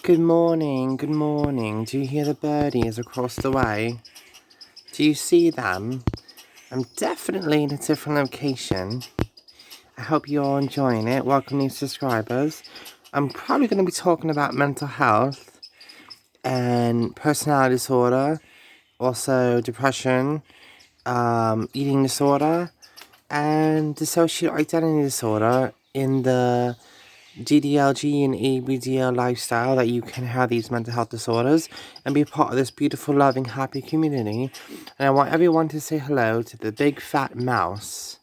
Good morning, good morning. Do you hear the birdies across the way? Do you see them? I'm definitely in a different location. I hope you're all enjoying it. Welcome new subscribers. I'm probably going to be talking about mental health and personality disorder, also depression, eating disorder, and dissociative identity disorder in the ddlg and abdl lifestyle, that you can have these mental health disorders and be part of this beautiful, loving, happy community. And I want everyone to say hello to the big fat mouse.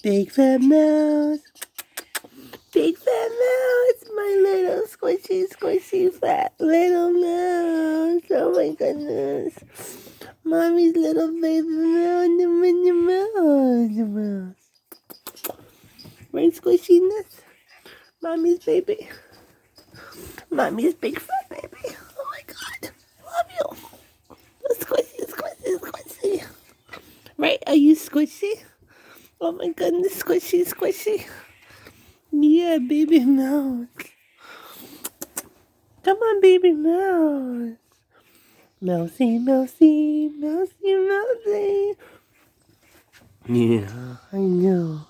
Big fat mouse, big fat mouse, my little squishy fat little mouse. Oh my goodness, mommy's little baby mouse, the mouse. Right, squishiness, mommy's baby. Mommy's big fat baby. Oh my god. Love you. Squishy. Right? Are you squishy? Oh my goodness, squishy. Yeah, baby mouse. Come on, baby mouse. Mousy. Yeah, I know.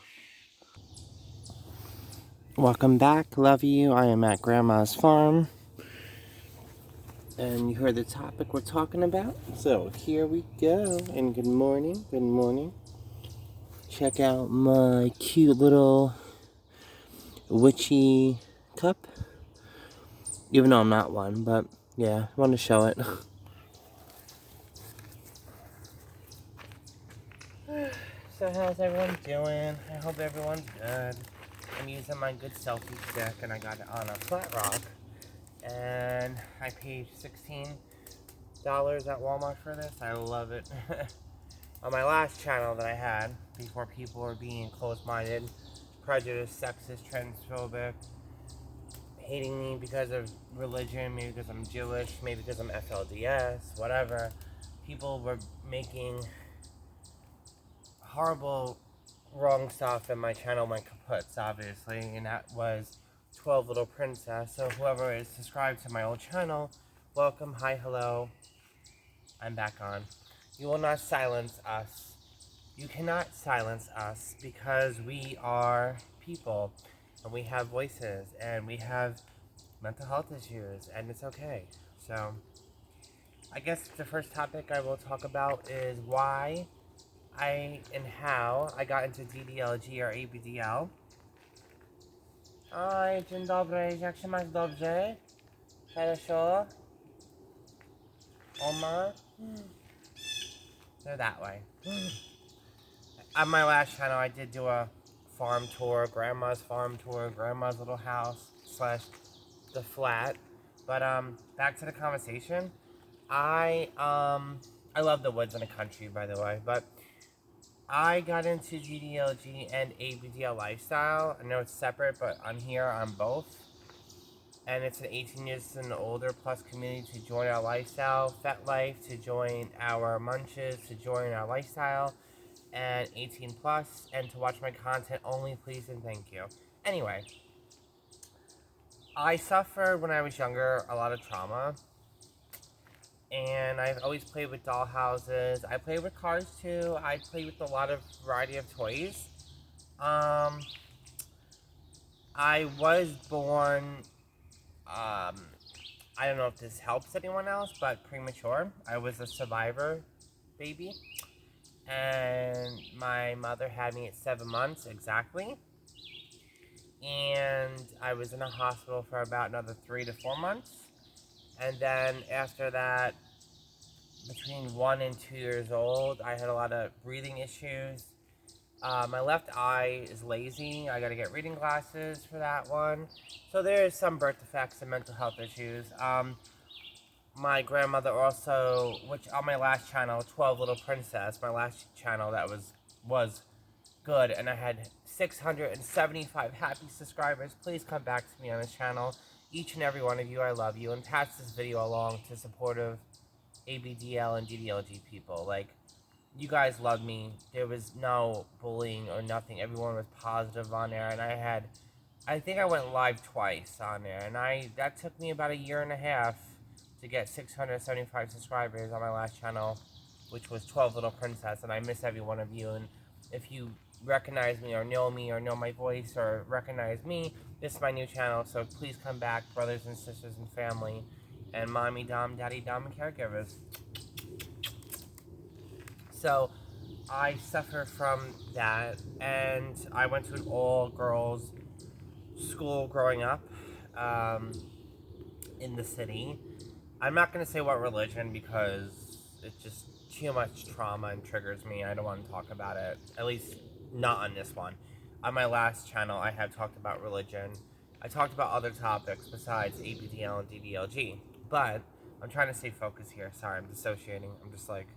Welcome back. Love you. I am at Grandma's farm. And you heard the topic we're talking about. So here we go. And good morning. Check out my cute little witchy cup. Even though I'm not one, but yeah, I want to show it. So how's everyone doing? I hope everyone's good. I'm using my good selfie stick, and I got it on a flat rock. And I paid $16 at Walmart for this. I love it. On my last channel that I had, before people were being closed-minded, prejudiced, sexist, transphobic, hating me because of religion, maybe because I'm Jewish, maybe because I'm FLDS, whatever, people were making horrible, wrong stuff in my channel, my kaputs, obviously, and that was 12 Little Princess. So whoever is subscribed to my old channel, welcome, hi, hello, I'm back on. You will not silence us. You cannot silence us because we are people, and we have voices, and we have mental health issues, and it's okay. So, I guess the first topic I will talk about is why and how I got into ddlg or abdl. Oj, dzień dobry, jak się masz dobrze? Хорошо? Oma? They're that way. On my last channel, I did do a farm tour, grandma's farm tour, grandma's little house / the flat. But back to the conversation. I love the woods and the country, by the way, but I got into ddlg and abdl lifestyle. I know it's separate, but I'm here on both. And it's an 18 years and older plus community to join our lifestyle, FetLife to join our munches, to join our lifestyle, and 18 plus, and to watch my content only, please and thank you. Anyway, I suffered when I was younger a lot of trauma, and I've always played with doll houses. I played with cars too. I played with a lot of variety of toys. I was born, I don't know if this helps anyone else, but premature. I was a survivor baby, and my mother had me at 7 months exactly, and I was in a hospital for about another 3 to 4 months, and then after that, between 1 and 2 years old, I had a lot of breathing issues. My left eye is lazy. I gotta get reading glasses for that one. So there's some birth defects and mental health issues. My grandmother also, which on my last channel, 12 Little Princess, my last channel that was good, and I had 675 happy subscribers. Please come back to me on this channel. Each and every one of you, I love you, and pass this video along to supportive abdl and ddlg people. Like, you guys love me. There was no bullying or nothing. Everyone was positive on there, and I had I think I went live twice on there, and that took me about a year and a half to get 675 subscribers on my last channel, which was 12 Little Princess, and I miss every one of you. And if you recognize me or know my voice or recognize me, this is my new channel, so please come back, brothers and sisters and family, and mommy, dom, daddy, dom, and caregivers. So I suffer from that, and I went to an all-girls school growing up in the city. I'm not going to say what religion because it's just too much trauma and triggers me. I don't want to talk about it, at least not on this one. On my last channel, I have talked about religion. I talked about other topics besides abdl and ddlg, but I'm trying to stay focused here. Sorry, I'm dissociating. I'm just like,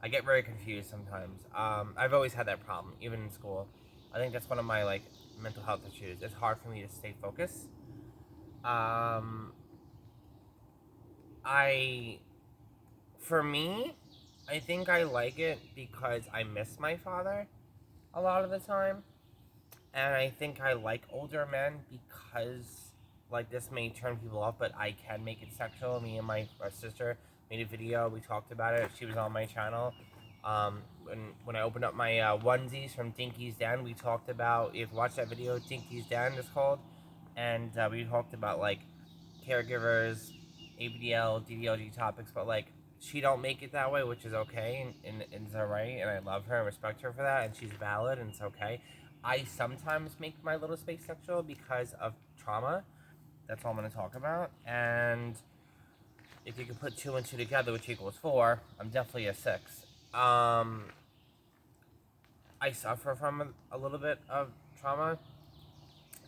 I get very confused sometimes. I've always had that problem, even in school. I think that's one of my mental health issues. It's hard for me to stay focused. For me, I think I like it because I miss my father a lot of the time. And I think I like older men because, this may turn people off, but I can make it sexual. Me and my sister made a video. We talked about it. She was on my channel. When I opened up my onesies from Dinky's Den, we talked about, if you watch that video, Dinky's Den is called. And we talked about, caregivers, ABDL, DDLG topics, but, she don't make it that way, which is okay, and it's alright, and I love her and respect her for that, and she's valid, and it's okay. I sometimes make my little space sexual because of trauma. That's all I'm going to talk about. And if you can put 2 and 2 together, which equals 4, I'm definitely a 6. I suffer from a little bit of trauma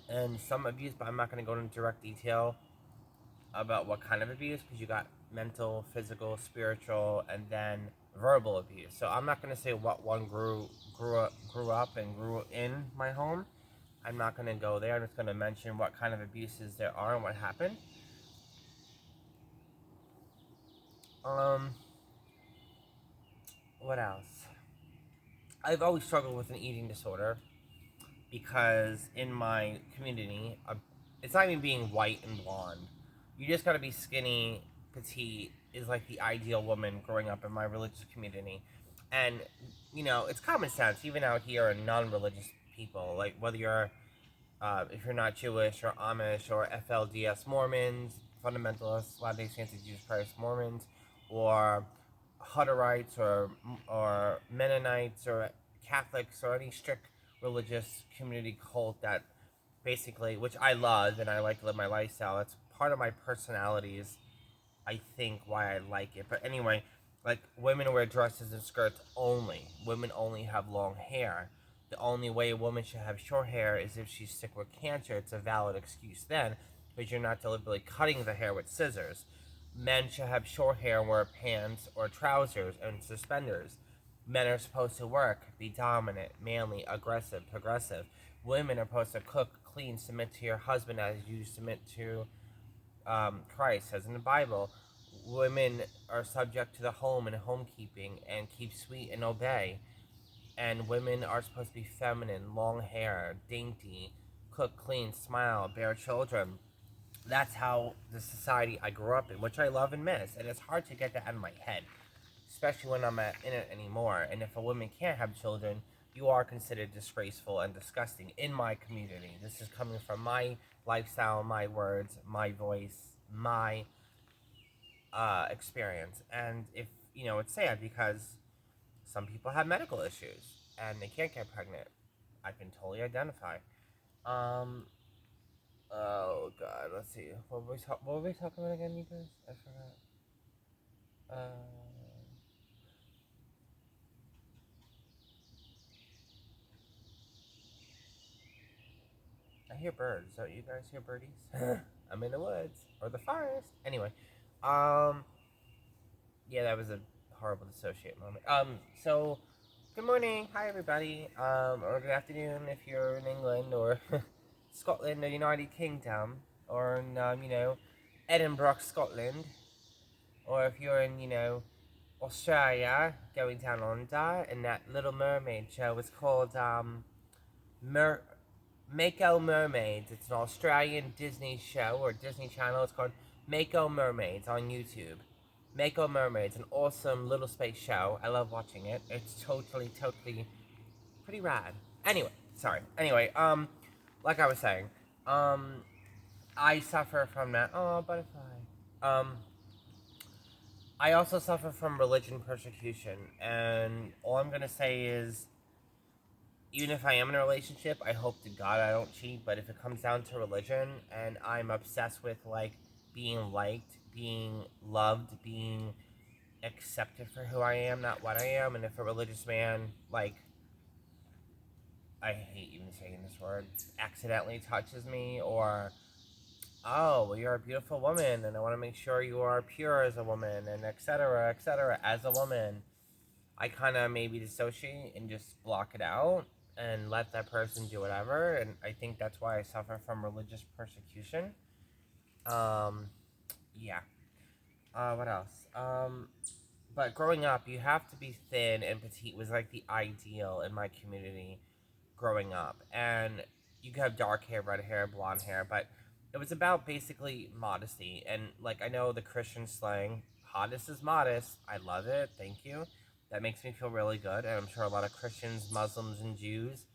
and some abuse, but I'm not going to go into direct detail about what kind of abuse, because you got mental, physical, spiritual, and then verbal abuse. So I'm not going to say what one grew up and grew in my home. I'm not going to go there. I'm just going to mention what kind of abuses there are and what happened. What else? I've always struggled with an eating disorder because in my community, it's not even being white and blonde. You just gotta be skinny, petite, is like the ideal woman growing up in my religious community. And, it's common sense, even out here in non-religious people, whether you're, if you're not Jewish or Amish or FLDS Mormons, fundamentalists, Latter-day Saints of Jesus Christ Mormons, or Hutterites or Mennonites or Catholics or any strict religious community cult that basically, which I love and I like to live my lifestyle. It's part of my personality is, I think, why I like it. But anyway, women wear dresses and skirts only. Women only have long hair. The only way a woman should have short hair is if she's sick with cancer. It's a valid excuse then, because you're not deliberately cutting the hair with scissors. Men should have short hair and wear pants or trousers and suspenders. Men are supposed to work, be dominant, manly, aggressive, progressive. Women are supposed to cook, clean, submit to your husband as you submit to Christ, as in the Bible. Women are subject to the home and homekeeping and keep sweet and obey. And women are supposed to be feminine, long hair, dainty, cook, clean, smile, bear children. That's how the society I grew up in, which I love and miss. And it's hard to get that out of my head, especially when I'm in it anymore. And if a woman can't have children, you are considered disgraceful and disgusting in my community. This is coming from my lifestyle, my words, my voice, my experience. And it's sad because some people have medical issues and they can't get pregnant. I can totally identify. Oh God, let's see. What were we talking about again, you guys? I forgot. I hear birds. Don't you guys hear birdies? I'm in the woods or the forest. Anyway, yeah, that was a horrible dissociate moment. So good morning, hi everybody, or good afternoon if you're in England or Scotland or United Kingdom, or in Edinburgh, Scotland, or if you're in Australia, going down under, and that Little Mermaid show was called Mako Mermaids. It's an Australian Disney show or Disney Channel. It's called Mako Mermaids on YouTube. Mako Mermaids, an awesome little space show. I love watching it. It's totally pretty rad. Anyway, sorry. Anyway, like I was saying, I suffer from that. Oh, butterfly. I also suffer from religion persecution, and all I'm gonna say is, even if I am in a relationship, I hope to God I don't cheat. But if it comes down to religion, and I'm obsessed with like being liked, being loved, being accepted for who I am, not what I am, and if a religious man like I hate even saying this word, accidentally touches me, or, oh, well, you're a beautiful woman, and I want to make sure you are pure as a woman, and etc., as a woman, I kind of maybe dissociate and just block it out and let that person do whatever, and I think that's why I suffer from religious persecution. Um, yeah. What else? But growing up, you have to be thin and petite was like the ideal in my community growing up. And you could have dark hair, red hair, blonde hair, but it was about basically modesty. And like I know the Christian slang, hottest is modest. I love it. Thank you. That makes me feel really good. And I'm sure a lot of Christians, Muslims, and Jews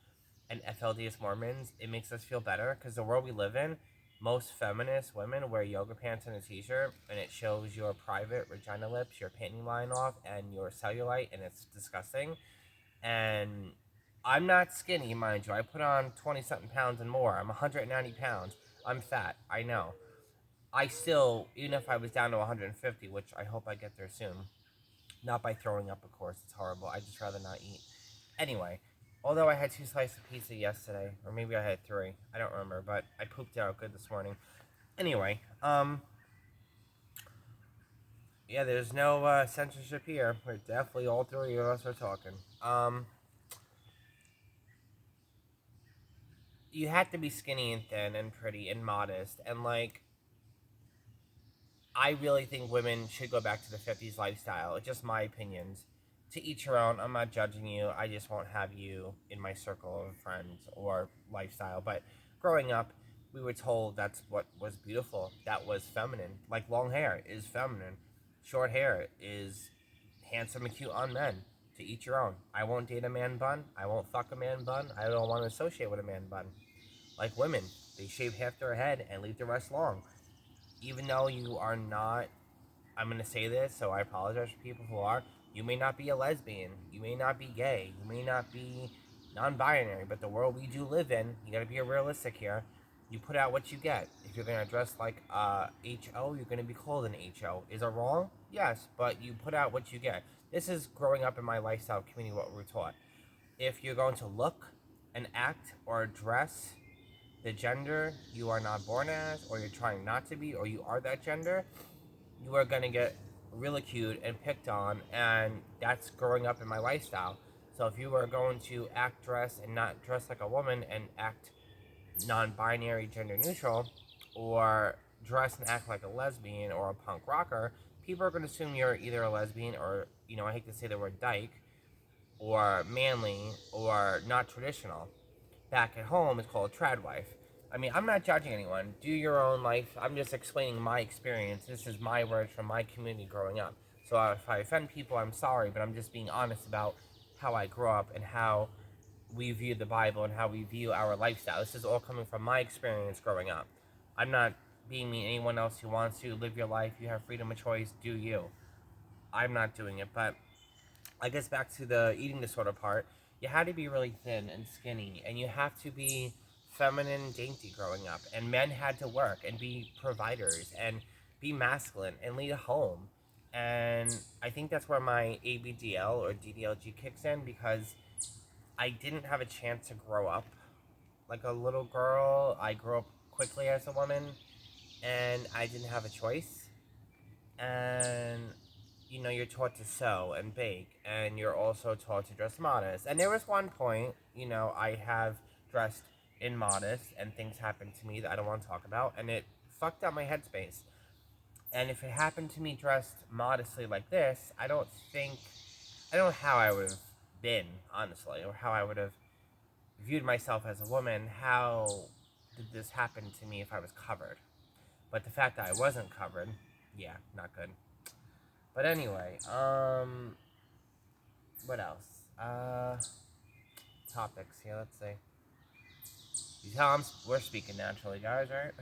and FLDS Mormons, it makes us feel better because the world we live in, most feminist women wear yoga pants and a t-shirt, and it shows your private vagina lips, your panty line off, and your cellulite, and it's disgusting. And I'm not skinny, mind you. I put on 20 something pounds and more. I'm 190 pounds. I'm fat. I know. I still, even if I was down to 150, which I hope I get there soon, not by throwing up, of course. It's horrible. I'd just rather not eat. Anyway, although I had 2 slices of pizza yesterday, or maybe I had 3. I don't remember, but I pooped it out good this morning. Anyway, yeah, there's no censorship here. We're definitely all 3 of us are talking. You have to be skinny and thin and pretty and modest, and like, I really think women should go back to the 50s lifestyle. It's just my opinions. To each your own. I'm not judging you. I just won't have you in my circle of friends or lifestyle. But growing up, we were told that's what was beautiful. That was feminine. Like, long hair is feminine. Short hair is handsome and cute on men. To each your own. I won't date a man bun. I won't fuck a man bun. I don't want to associate with a man bun. Like women, they shave half their head and leave the rest long. Even though you are not, I'm going to say this, so I apologize for people who are, you may not be a lesbian, you may not be gay, you may not be non-binary, but the world we do live in, you got to be realistic here. You put out what you get. If you're going to dress like HO, you're going to be called an HO. Is it wrong? Yes, but you put out what you get. This is growing up in my lifestyle community, what we're taught. If you're going to look and act or dress the gender you are not born as, or you're trying not to be, or you are that gender, you are going to get ridiculed and picked on, and that's growing up in my lifestyle. So if you are going to act, dress, and not dress like a woman, and act non-binary, gender neutral, or dress and act like a lesbian or a punk rocker, people are going to assume you're either a lesbian or, I hate to say the word dyke, or manly, or not traditional. Back at home, it's called trad wife. I mean, I'm not judging anyone. Do your own life. I'm just explaining my experience. This is my words from my community growing up. So if I offend people, I'm sorry, but I'm just being honest about how I grew up and how we view the Bible and how we view our lifestyle. This is all coming from my experience growing up. I'm not being mean to anyone else who wants to live your life. You have freedom of choice. Do you. I'm not doing it, but I guess back to the eating disorder part, you had to be really thin and skinny, and you have to be feminine and dainty growing up. And men had to work and be providers and be masculine and lead a home. And I think that's where my abdl or ddlg kicks in, because I didn't have a chance to grow up like a little girl. I grew up quickly as a woman, and I didn't have a choice. And you're taught to sew and bake, and you're also taught to dress modest. And there was one point, I have dressed in modest, and things happened to me that I don't want to talk about, and it fucked up my headspace. And if it happened to me dressed modestly like this, I don't know how I would have been, honestly, or how I would have viewed myself as a woman, how did this happen to me if I was covered? But the fact that I wasn't covered, yeah, not good. But anyway, what else? Topics here, let's see. You tell we're speaking naturally, guys, right?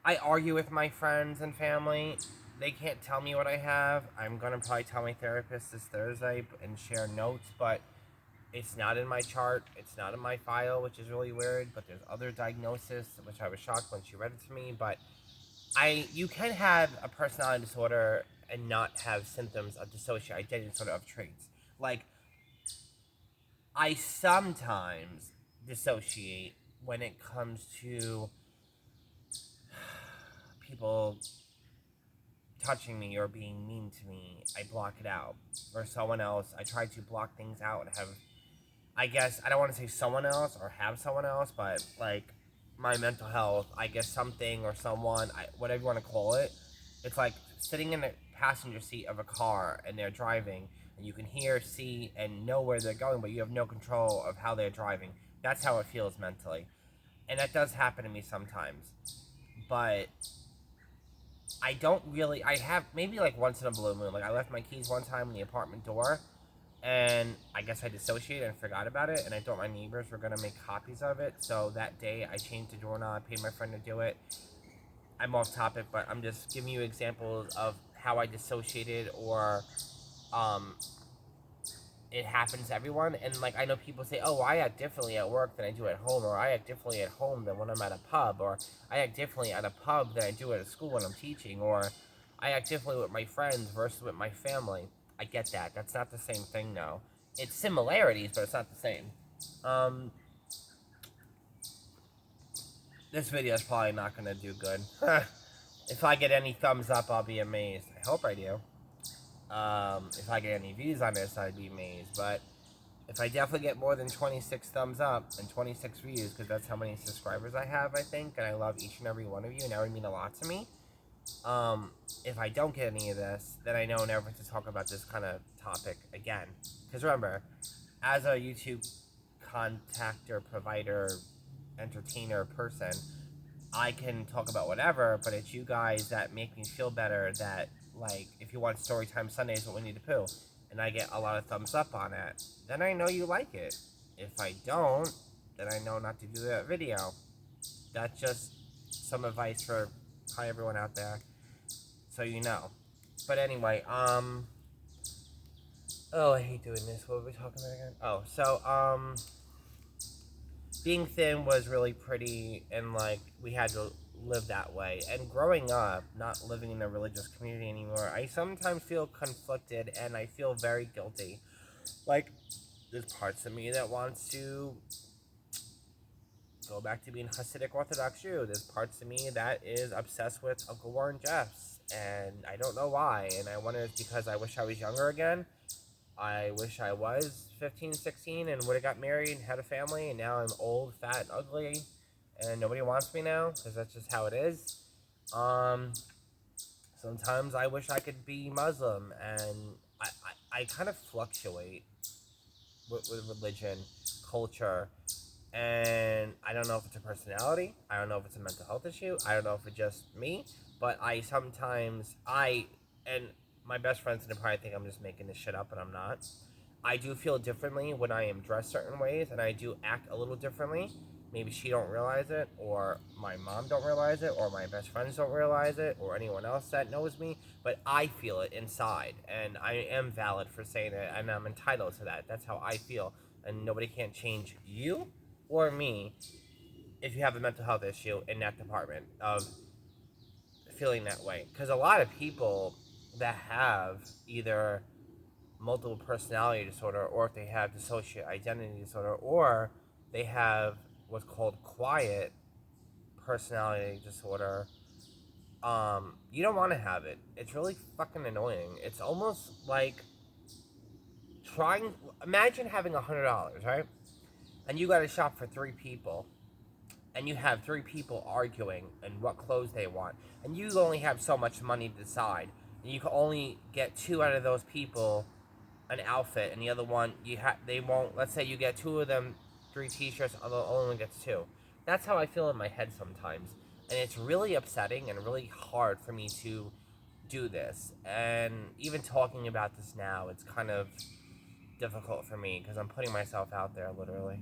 I argue with my friends and family. They can't tell me what I have. I'm gonna probably tell my therapist this Thursday and share notes, but it's not in my chart. It's not in my file, which is really weird. But there's other diagnoses, which I was shocked when she read it to me. But you can have a personality disorder and not have symptoms of dissociative identity disorder of traits. Like, I sometimes dissociate when it comes to people touching me or being mean to me. I block it out. Or someone else, I try to block things out and have, I guess, I don't want to say someone else or have someone else, but like my mental health, I guess something or someone, whatever you want to call it. It's like sitting in the passenger seat of a car and they're driving and you can hear, see, and know where they're going, but you have no control of how they're driving. That's how it feels mentally. And that does happen to me sometimes. But I don't really, I have maybe like once in a blue moon. Like I left my keys one time in the apartment door and I guess I dissociated and forgot about it, and I thought my neighbors were going to make copies of it. So that day I changed the doorknob, paid my friend to do it. I'm off topic, but I'm just giving you examples of how I dissociated, or it happens to everyone. And like I know people say, oh, I act differently at work than I do at home, or I act differently at home than when I'm at a pub, or I act differently at a pub than I do at a school when I'm teaching, or I act differently with my friends versus with my family. I get that. That's not the same thing, though. It's similarities, but it's not the same. This video is probably not going to do good. If I get any thumbs up, I'll be amazed. I hope I do. If I get any views on this, I'd be amazed. But if I definitely get more than 26 thumbs up and 26 views, because that's how many subscribers I have, I think, and I love each and every one of you, and that would mean a lot to me. If I don't get any of this, then I know never to talk about this kind of topic again. Because remember, as a YouTube contactor, provider, entertainer person, I can talk about whatever, but it's you guys that make me feel better that, like, if you want Storytime Sundays with Winnie the Pooh, and I get a lot of thumbs up on it, then I know you like it. If I don't, then I know not to do that video. That's just some advice for everyone out there, so you know. But anyway, oh, I hate doing this. What were we talking about again? Oh, so, being thin was really pretty, and, like, we had to live that way. And growing up, not living in a religious community anymore, I sometimes feel conflicted, and I feel very guilty. Like, there's parts of me that wants to go back to being Hasidic Orthodox Jew. There's parts of me that is obsessed with Uncle Warren Jeffs, and I don't know why. And I wonder if it's because I wish I was younger again. I wish I was 15, 16 and would have got married and had a family, and now I'm old, fat, and ugly, and nobody wants me now, because that's just how it is. Sometimes I wish I could be Muslim, and I kind of fluctuate with religion, culture, and I don't know if it's a personality, I don't know if it's a mental health issue, I don't know if it's just me, but I sometimes, and my best friends would probably think I'm just making this shit up, but I'm not. I do feel differently when I am dressed certain ways, and I do act a little differently. Maybe she don't realize it, or my mom don't realize it, or my best friends don't realize it, or anyone else that knows me, but I feel it inside, and I am valid for saying it, and I'm entitled to that. That's how I feel, and nobody can change you or me if you have a mental health issue in that department of feeling that way. Because a lot of people that have either multiple personality disorder, or if they have dissociative identity disorder, or they have what's called quiet personality disorder, you don't want to have it. It's really fucking annoying. It's almost like imagine having $100, right? And you got to shop for 3 people, and you have 3 people arguing and what clothes they want, and you only have so much money to decide, and you can only get 2 out of those people an outfit, and the other one they won't. Let's say you get 2 of them, 3 T-shirts, the other one gets 2. That's how I feel in my head sometimes, and it's really upsetting and really hard for me to do this. And even talking about this now, it's kind of difficult for me because I'm putting myself out there, literally.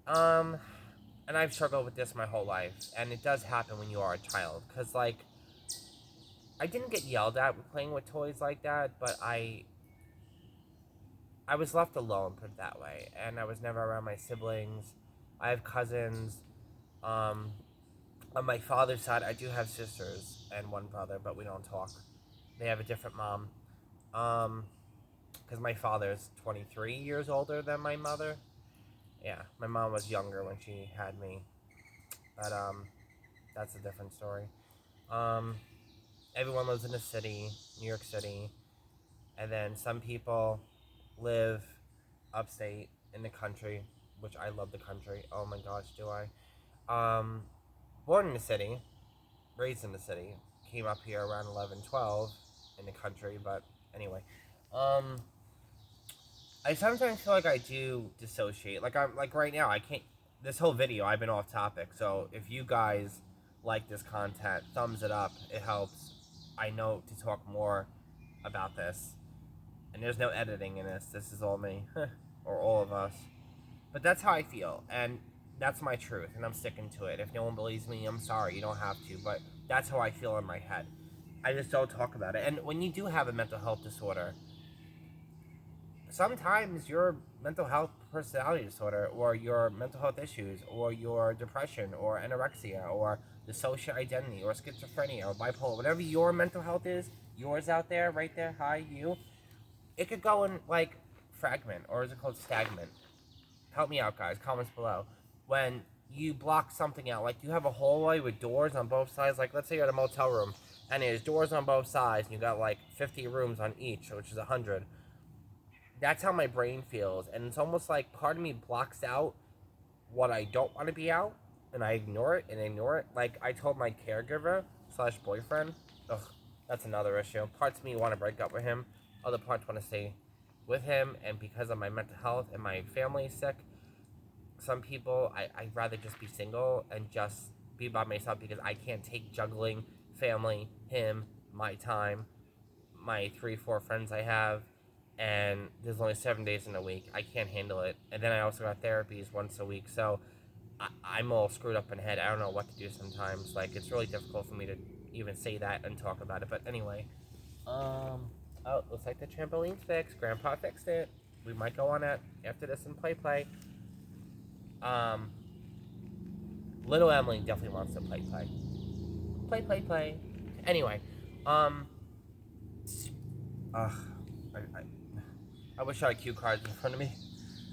And I've struggled with this my whole life, and it does happen when you are a child, because, like, I didn't get yelled at with playing with toys like that, but I was left alone, put it that way, and I was never around my siblings. I have cousins. On my father's side, I do have sisters and one brother, but we don't talk. They have a different mom. Because my father's 23 years older than my mother. Yeah, my mom was younger when she had me, but that's a different story. Everyone lives in a city, New York City, and then some people live upstate in the country, which I love the country. Oh my gosh, do I? Born in the city, raised in the city, came up here around 11, 12 in the country, but anyway. I sometimes feel like I do dissociate. Like I'm like right now, I can't. This whole video, I've been off topic. So if you guys like this content, thumbs it up. It helps. I know to talk more about this, and there's no editing in this. This is all me, or all of us. But that's how I feel, and that's my truth, and I'm sticking to it. If no one believes me, I'm sorry. You don't have to, but that's how I feel in my head. I just don't talk about it. And when you do have a mental health disorder, sometimes your mental health personality disorder, or your mental health issues, or your depression, or anorexia, or the social identity, or schizophrenia, or bipolar, whatever your mental health is, yours out there, right there, hi, you, it could go in, like, fragment, or is it called stagnant? Help me out, guys, comments below. When you block something out, like you have a hallway with doors on both sides, like let's say you're at a motel room, and there's doors on both sides, and you got like 50 rooms on each, which is 100. That's how my brain feels, and it's almost like part of me blocks out what I don't want to be out, and I ignore it and ignore it. Like I told my caregiver slash boyfriend, that's another issue. Parts of me want to break up with him, other parts want to stay with him, and because of my mental health and my family is sick, some people I'd rather just be single and just be by myself, because I can't take juggling family, him, my time, my 3-4 friends I have, and there's only 7 days in a week. I can't handle it. And then I also got therapies once a week, so I'm all screwed up in the head. I don't know what to do sometimes. Like, it's really difficult for me to even say that and talk about it. But anyway, oh, looks like the trampoline's fixed. Grandpa fixed it. We might go on it after this and play. Little Emily definitely wants to play. Anyway, I wish I had cue cards in front of me.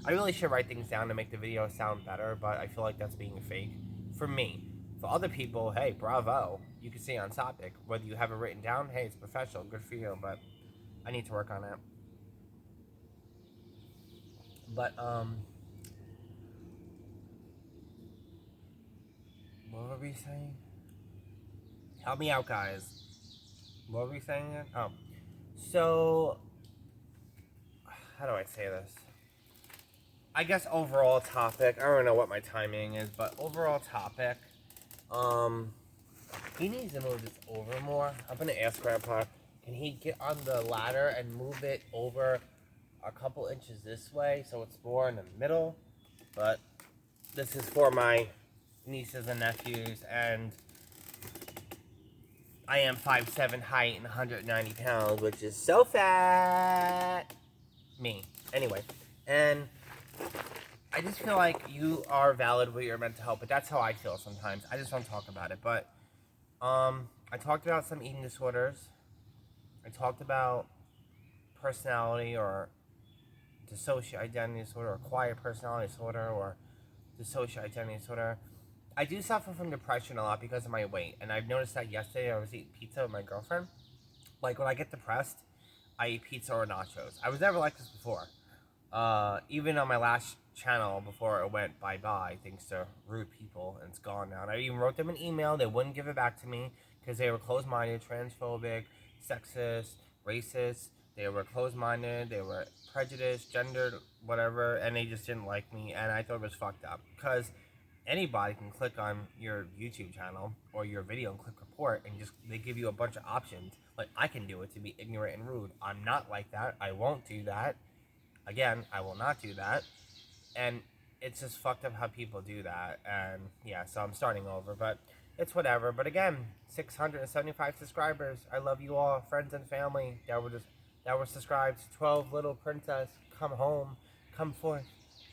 I really should write things down to make the video sound better, but I feel like that's being fake. For me. For other people, hey, bravo. You can stay on topic. Whether you have it written down, hey, it's professional. Good for you, but I need to work on it. But, what were we saying? Help me out, guys. What were we saying again? Oh. So, how do I say this? I guess overall topic, I don't know what my timing is, but overall topic, he needs to move this over more. I'm going to ask Grandpa, can he get on the ladder and move it over a couple inches this way so it's more in the middle? But this is for my nieces and nephews, and I am 5'7" height and 190 pounds, which is so fat. Me. Anyway, and I just feel like you are valid with your mental health, but that's how I feel sometimes. I just don't talk about it. But I talked about some eating disorders. I talked about personality or dissociative identity disorder, or quiet personality disorder, or dissociative identity disorder. I do suffer from depression a lot because of my weight, and I've noticed that yesterday I was eating pizza with my girlfriend. Like, when I get depressed, I eat pizza or nachos. I was never like this before. Even on my last channel before it went bye-bye, thanks to rude people, and it's gone now. And I even wrote them an email. They wouldn't give it back to me because they were closed-minded, transphobic, sexist, racist. They were closed-minded, they were prejudiced, gendered, whatever, and they just didn't like me, and I thought it was fucked up. Because anybody can click on your YouTube channel or your video and click report, and just they give you a bunch of options. Like, I can do it to be ignorant and rude. I'm not like that. I won't do that. Again, I will not do that. And it's just fucked up how people do that. And yeah, so I'm starting over, but it's whatever. But again, 675 subscribers. I love you all, friends and family that were subscribed. 12 little princess, come home, come forth,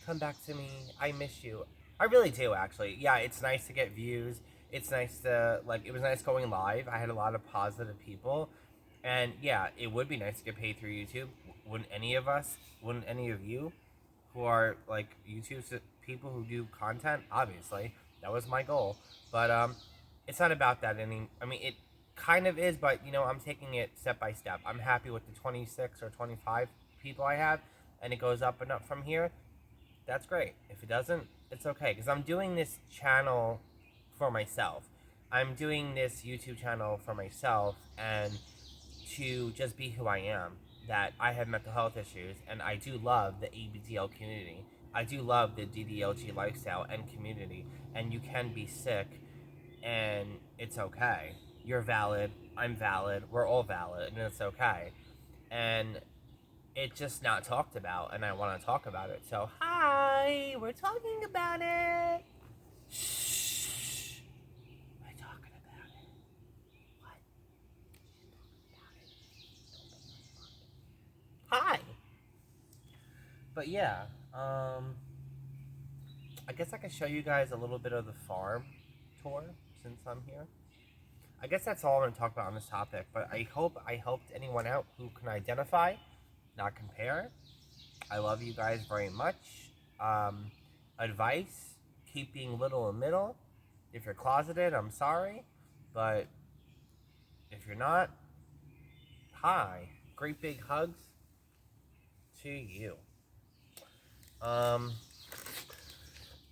come back to me. I miss you. I really do, actually. Yeah, it's nice to get views. It's nice to, like, it was nice going live. I had a lot of positive people. And yeah, it would be nice to get paid through YouTube. Wouldn't any of you who are like YouTube people who do content? Obviously, that was my goal. But it's not about that any. I mean, it kind of is, but you know, I'm taking it step by step. I'm happy with the 26 or 25 people I have, and it goes up and up from here. That's great. If it doesn't, it's okay, because I'm doing this channel for myself. I'm doing this YouTube channel for myself and to just be who I am. That I have mental health issues, and I do love the abdl community. I do love the ddlg lifestyle and community, and you can be sick, and it's okay. You're valid, I'm valid, we're all valid, and it's okay. And it's just not talked about, and I want to talk about it. So, hi, we're talking about it. Shh. We're talking about it. What? Hi. But yeah, I guess I can show you guys a little bit of the farm tour since I'm here. I guess that's all I'm going to talk about on this topic, but I hope I helped anyone out who can identify, not compare. I love you guys very much. Advice, keep being little and middle. If you're closeted, I'm sorry, but if you're not, hi. Great big hugs to you.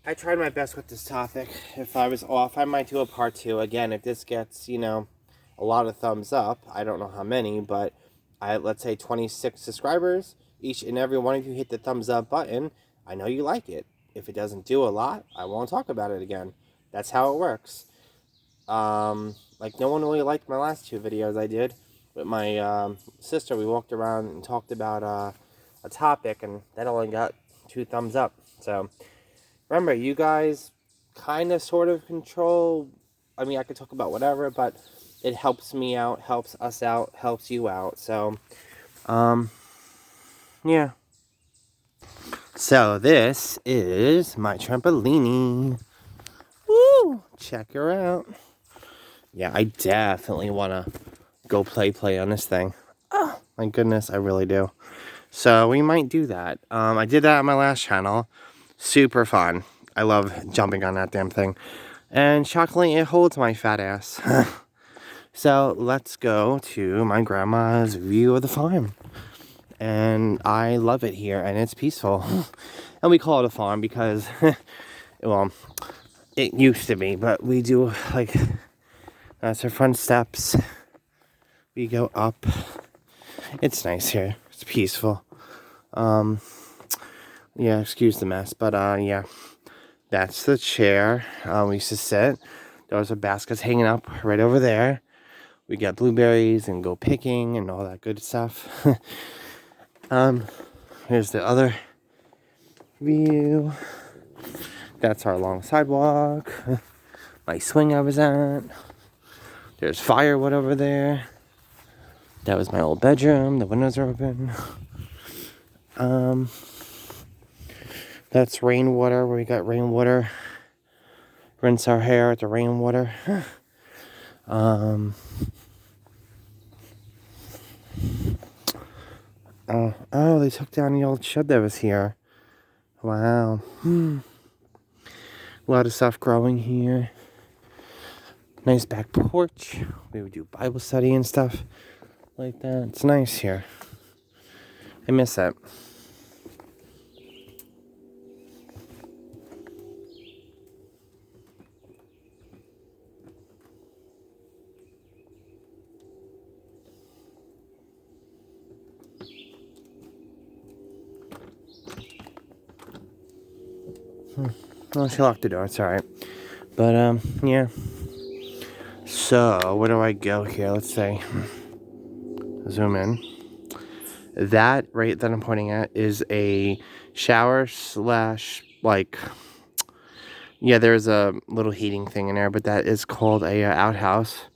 I tried my best with this topic. If I was off, I might do a part 2. Again, if this gets, you know, a lot of thumbs up, I don't know how many, but let's say 26 subscribers, each and every one of you hit the thumbs up button, I know you like it. If it doesn't do a lot, I won't talk about it again. That's how it works. Like, no one really liked my last 2 videos I did with my sister. We walked around and talked about a topic, and that only got 2 thumbs up. So remember, you guys kind of sort of control. I mean, I could talk about whatever, but it helps me out, helps us out, helps you out. So yeah. So this is my trampolini. Woo! Check her out. Yeah, I definitely want to go play on this thing. Oh, my goodness, I really do. So we might do that. I did that on my last channel. Super fun. I love jumping on that damn thing. And shockingly, it holds my fat ass. So let's go to my grandma's view of the farm. And I love it here, and it's peaceful. And we call it a farm because, well, it used to be, but we do, like, that's our front steps. We go up. It's nice here. It's peaceful. Yeah, excuse the mess, but, yeah. That's the chair we used to sit. Those are baskets hanging up right over there. We got blueberries and go picking and all that good stuff. Here's the other view. That's our long sidewalk. My swing I was at. There's firewood over there. That was my old bedroom. The windows are open. That's rainwater, where we got rainwater. Rinse our hair at the rainwater. Oh, they took down the old shed that was here. Wow. A lot of stuff growing here. Nice back porch. We would do Bible study and stuff like that. It's nice here. I miss that. Well, she locked the door. It's alright. But, yeah. So, where do I go here? Let's say. Zoom in. That right that I'm pointing at is a shower slash, like, yeah, there's a little heating thing in there, but that is called a outhouse.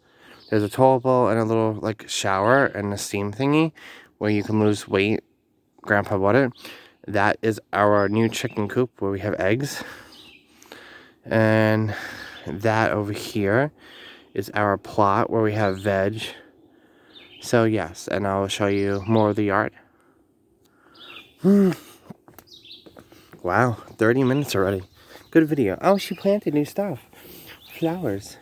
There's a toilet bowl and a little, like, shower and a steam thingy where you can lose weight. Grandpa bought it. That is our new chicken coop where we have eggs. And that over here is our plot where we have veg. So, yes, and I'll show you more of the yard. Wow, 30 minutes already. Good video. Oh, she planted new stuff. Flowers.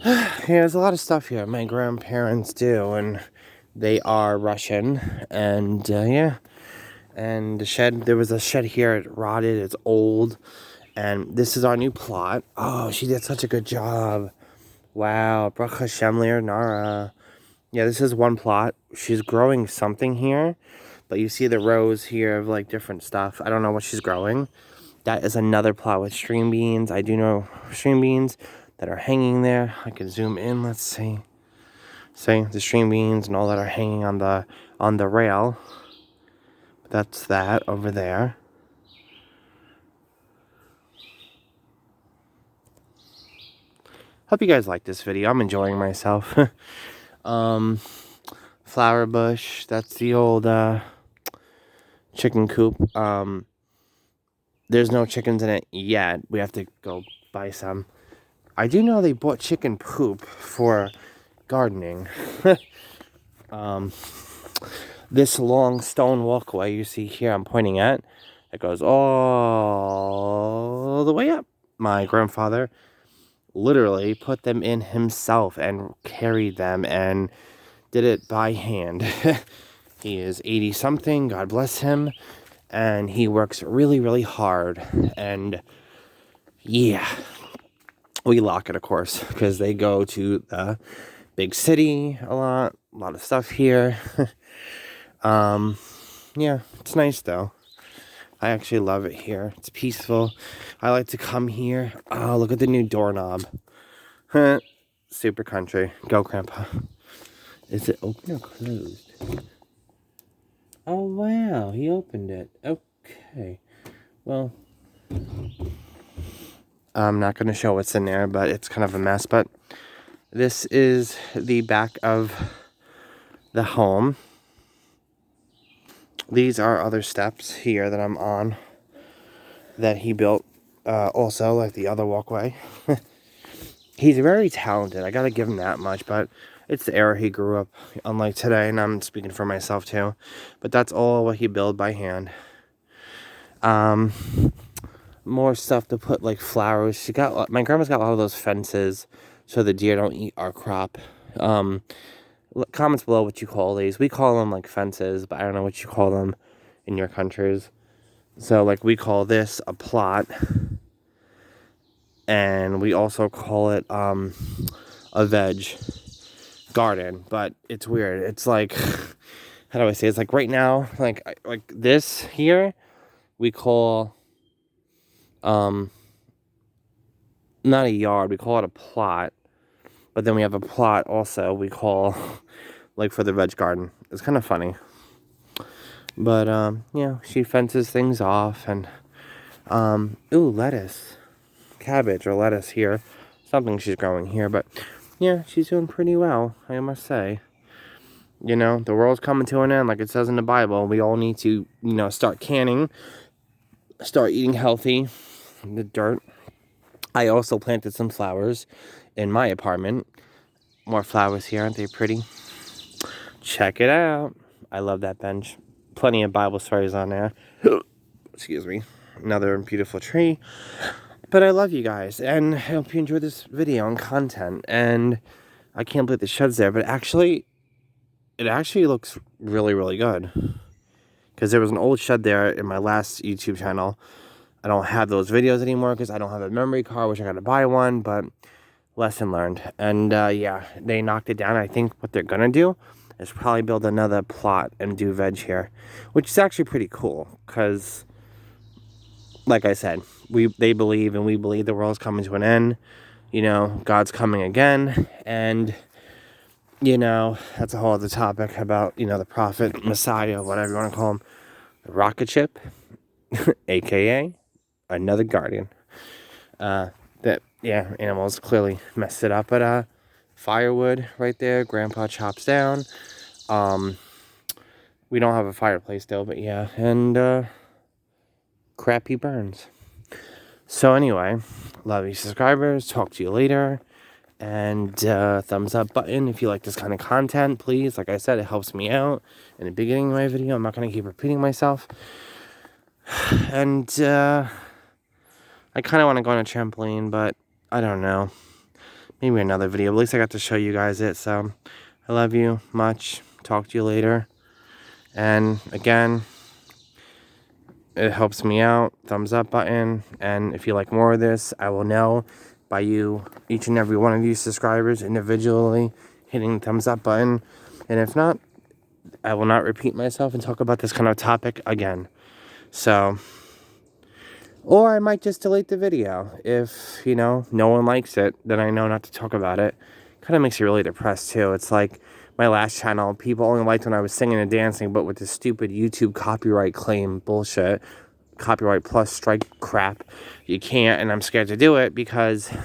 Yeah, there's a lot of stuff here my grandparents do, and they are Russian. And, yeah. And the shed, there was a shed here, it rotted, it's old. And this is our new plot. Oh, she did such a good job. Wow, Baruch Hashem Nara. Yeah, this is one plot. She's growing something here. But you see the rows here of, like, different stuff. I don't know what she's growing. That is another plot with string beans. I do know string beans that are hanging there. I can zoom in. Let's see. See, the string beans and all that are hanging on the rail. That's that over there. Hope you guys like this video. I'm enjoying myself. Flower bush. That's the old chicken coop. There's no chickens in it yet. We have to go buy some. I do know they bought chicken poop for gardening. This long stone walkway you see here I'm pointing at, it goes all the way up. My grandfather literally put them in himself and carried them and did it by hand. He is 80 something, God bless him, and he works really, really hard. And yeah, we lock it, of course, because they go to the big city a lot of stuff here. Yeah, it's nice though. I actually love it here. It's peaceful. I like to come here. Oh, look at the new doorknob. Super country. Go, Grandpa. Is it open or closed? Oh, wow. He opened it. Okay. Well, I'm not going to show what's in there, but it's kind of a mess. But this is the back of the home. These are other steps here that I'm on that he built also, like the other walkway. He's very talented. I gotta give him that much, but it's the era he grew up, unlike today, and I'm speaking for myself too. But that's all what he built by hand. More stuff to put, like flowers. My grandma's got a lot of those fences so the deer don't eat our crop. Comments below what you call these. We call them like fences, but I don't know what you call them in your countries. So like we call this a plot, and we also call it a veg garden. But it's weird. It's like, how do I say? It's like right now, like this here, we call not a yard. We call it a plot. But then we have a plot also we call, like, for the veg garden. It's kind of funny. But, yeah, she fences things off. And, ooh, lettuce. Cabbage or lettuce here. Something she's growing here. But, yeah, she's doing pretty well, I must say. You know, the world's coming to an end, like it says in the Bible. We all need to, you know, start canning. Start eating healthy. The dirt. I also planted some flowers in my apartment. More flowers here, aren't they pretty? Check it out. I love that bench. Plenty of Bible stories on there. Excuse me. Another beautiful tree. But I love you guys, and I hope you enjoyed this video and content. And I can't believe the shed's there, but it actually looks really, really good. Because there was an old shed there in my last YouTube channel. I don't have those videos anymore because I don't have a memory card, which I gotta buy one, but lesson learned. And yeah, they knocked it down. I think what they're gonna do is probably build another plot and do veg here, which is actually pretty cool because like I said, they believe and we believe the world's coming to an end. You know, God's coming again. And, you know, that's a whole other topic about, you know, the prophet, Messiah, whatever you want to call him. The rocket ship, a.k.a. another guardian. That, yeah, animals clearly messed it up. But, firewood right there. Grandpa chops down. We don't have a fireplace though, but yeah. And, crappy burns. So anyway, love you subscribers. Talk to you later. And thumbs up button if you like this kind of content, please. Like I said, it helps me out. In the beginning of my video, I'm not going to keep repeating myself. And I kind of want to go on a trampoline, but I don't know. Maybe another video. At least I got to show you guys it. So I love you much. Talk to you later. And again, it helps me out. Thumbs up button. And if you like more of this, I will know by you, each and every one of you subscribers individually hitting the thumbs up button. And if not, I will not repeat myself and talk about this kind of topic again. So, or I might just delete the video. If, you know, no one likes it, then I know not to talk about it. Kind of makes you really depressed too. It's like my last channel, people only liked when I was singing and dancing, but with this stupid YouTube copyright claim bullshit, copyright plus strike crap, you can't, and I'm scared to do it because even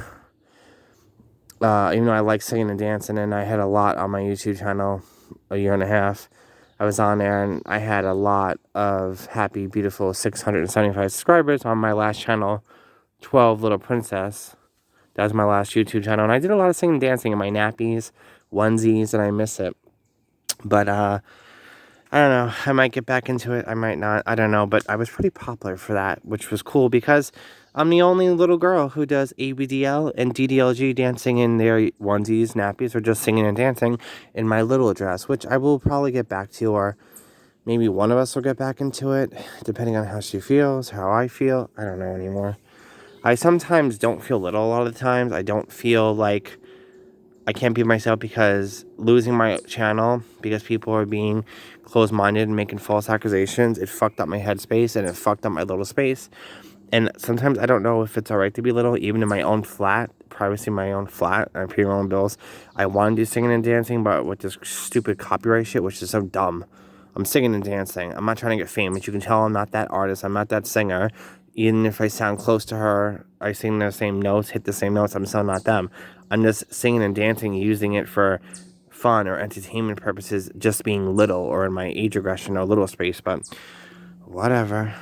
though I like singing and dancing, and I had a lot on my YouTube channel a year and a half, I was on there and I had a lot of happy, beautiful 675 subscribers on my last channel, 12 Little Princess. That was my last YouTube channel, and I did a lot of singing and dancing in my nappies, onesies, and I miss it. But I don't know, I might get back into it, I might not, I don't know, but I was pretty popular for that, which was cool because I'm the only little girl who does abdl and ddlg dancing in their onesies, nappies, or just singing and dancing in my little dress, which I will probably get back to, or maybe one of us will get back into it, depending on how she feels, how I feel, I don't know anymore. I sometimes don't feel little a lot of the times. I don't feel like I can't be myself because losing my channel because people are being closed-minded and making false accusations, it fucked up my headspace and it fucked up my little space. And sometimes I don't know if it's alright to be little, even in my own flat, privacy in my own flat, I pay my own bills. I want to do singing and dancing, but with this stupid copyright shit, which is so dumb. I'm singing and dancing. I'm not trying to get famous. You can tell I'm not that artist. I'm not that singer. Even if I sound close to her, I sing the same notes, hit the same notes, I'm still not them. I'm just singing and dancing, using it for fun or entertainment purposes, just being little or in my age regression or little space, but whatever.